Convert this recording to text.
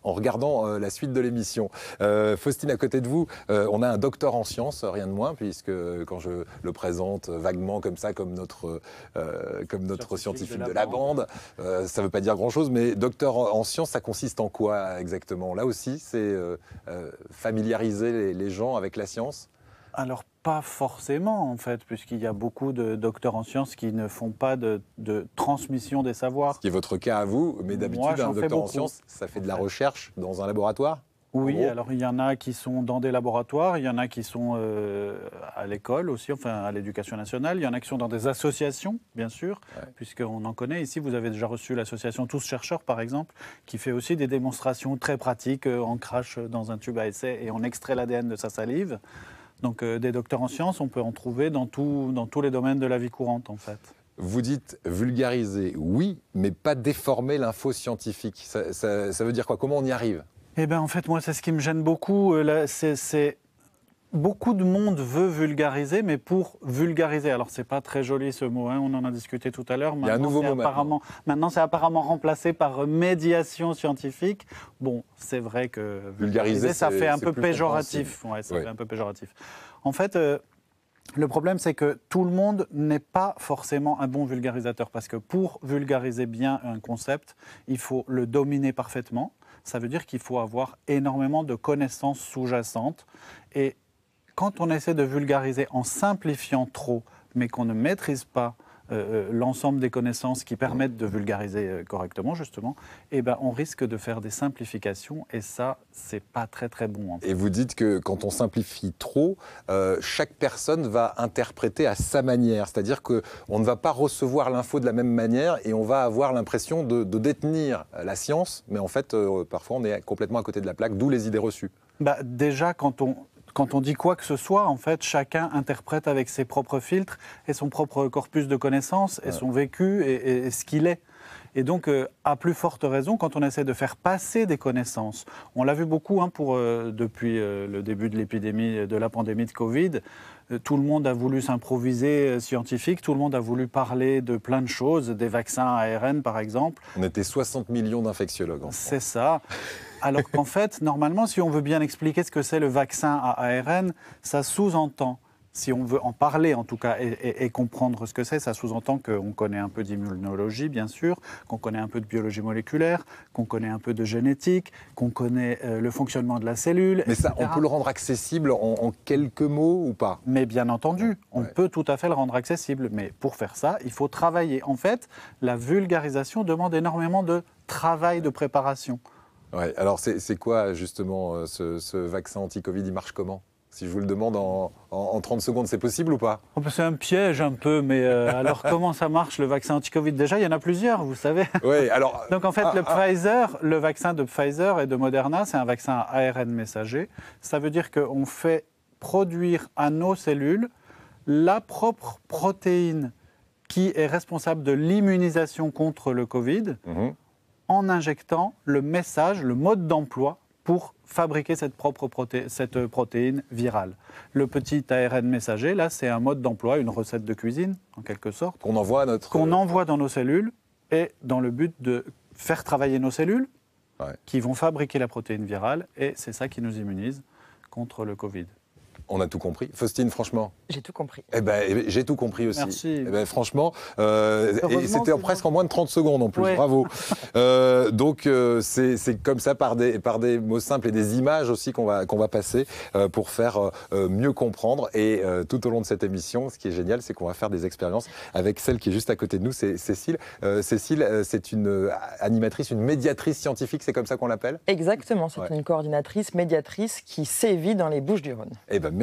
en regardant la suite de l'émission. Faustine, à côté de vous, on a un docteur en sciences, rien de moins, puisque quand je le présente vaguement comme ça, comme notre scientifique de la bande, ça ne veut pas dire grand-chose, mais docteur en sciences, ça consiste en quoi exactement? Là aussi, c'est familiariser les gens avec la science? Alors, pas forcément, en fait, puisqu'il y a beaucoup de docteurs en sciences qui ne font pas de transmission des savoirs. Ce qui est votre cas à vous, mais d'habitude, un docteur en sciences, ça fait de la recherche dans un laboratoire? Oui, alors il y en a qui sont dans des laboratoires, il y en a qui sont à l'école aussi, enfin à l'éducation nationale, il y en a qui sont dans des associations, bien sûr, puisqu'on en connaît. Ici, vous avez déjà reçu l'association Tous Chercheurs, par exemple, qui fait aussi des démonstrations très pratiques. On crache dans un tube à essai et on extrait l'ADN de sa salive. Donc des docteurs en sciences, on peut en trouver dans tous les domaines de la vie courante, en fait. Vous dites vulgariser, oui, mais pas déformer l'info scientifique. Ça veut dire quoi? Comment on y arrive? Eh bien, en fait, moi, c'est ce qui me gêne beaucoup. Beaucoup de monde veut vulgariser, mais pour vulgariser. Alors, c'est pas très joli ce mot, hein, on en a discuté tout à l'heure. Il y a un nouveau mot maintenant. Maintenant, c'est apparemment remplacé par médiation scientifique. Bon, c'est vrai que vulgariser, ça fait un peu péjoratif. Ouais, ça fait un peu péjoratif. En fait, le problème, c'est que tout le monde n'est pas forcément un bon vulgarisateur, parce que pour vulgariser bien un concept, il faut le dominer parfaitement. Ça veut dire qu'il faut avoir énormément de connaissances sous-jacentes. Et quand on essaie de vulgariser en simplifiant trop, mais qu'on ne maîtrise pas l'ensemble des connaissances qui permettent de vulgariser correctement, justement, eh ben, on risque de faire des simplifications et ça, c'est pas très très bon. En fait. Et vous dites que quand on simplifie trop, chaque personne va interpréter à sa manière. C'est-à-dire qu'on ne va pas recevoir l'info de la même manière et on va avoir l'impression de détenir la science, mais en fait, parfois, on est complètement à côté de la plaque, d'où les idées reçues. Bah, déjà, quand on dit quoi que ce soit, en fait, chacun interprète avec ses propres filtres et son propre corpus de connaissances et son vécu et ce qu'il est. Et donc, à plus forte raison, quand on essaie de faire passer des connaissances, on l'a vu beaucoup depuis le début de l'épidémie, de la pandémie de Covid, tout le monde a voulu s'improviser scientifique, tout le monde a voulu parler de plein de choses, des vaccins ARN par exemple. On était 60 millions d'infectiologues en France. C'est ça. Alors qu'en fait, normalement, si on veut bien expliquer ce que c'est le vaccin à ARN, ça sous-entend, si on veut en parler en tout cas et comprendre ce que c'est, ça sous-entend qu'on connaît un peu d'immunologie, bien sûr, qu'on connaît un peu de biologie moléculaire, qu'on connaît un peu de génétique, qu'on connaît le fonctionnement de la cellule, Mais etc. ça, on peut le rendre accessible en quelques mots ou pas? Mais bien entendu, on peut tout à fait le rendre accessible. Mais pour faire ça, il faut travailler. En fait, la vulgarisation demande énormément de travail de préparation. Ouais, alors c'est quoi justement ce vaccin anti-Covid, il marche comment? Si je vous le demande en 30 secondes, c'est possible ou pas? C'est un piège un peu, mais alors comment ça marche le vaccin anti-Covid? Déjà, il y en a plusieurs, vous savez. Oui, alors... Donc en fait, le vaccin de Pfizer et de Moderna, c'est un vaccin à ARN messager. Ça veut dire qu'on fait produire à nos cellules la propre protéine qui est responsable de l'immunisation contre le Covid, en injectant le message, le mode d'emploi pour fabriquer cette protéine virale. Le petit ARN messager, là, c'est un mode d'emploi, une recette de cuisine, en quelque sorte. Qu'on envoie Qu'on envoie dans nos cellules, et dans le but de faire travailler nos cellules, qui vont fabriquer la protéine virale, et c'est ça qui nous immunise contre le Covid. On a tout compris. Faustine, franchement? J'ai tout compris. Eh ben, j'ai tout compris aussi. Merci. Eh ben, franchement, et c'était presque en moins de 30 secondes en plus. Ouais. Bravo. Donc, c'est comme ça, par des mots simples et des images aussi qu'on va passer pour faire mieux comprendre. Et tout au long de cette émission, ce qui est génial, c'est qu'on va faire des expériences avec celle qui est juste à côté de nous, c'est Cécile. Cécile, c'est une animatrice, une médiatrice scientifique, c'est comme ça qu'on l'appelle? Exactement, c'est une coordinatrice, médiatrice qui sévit dans les Bouches-du-Rhône. Eh ben,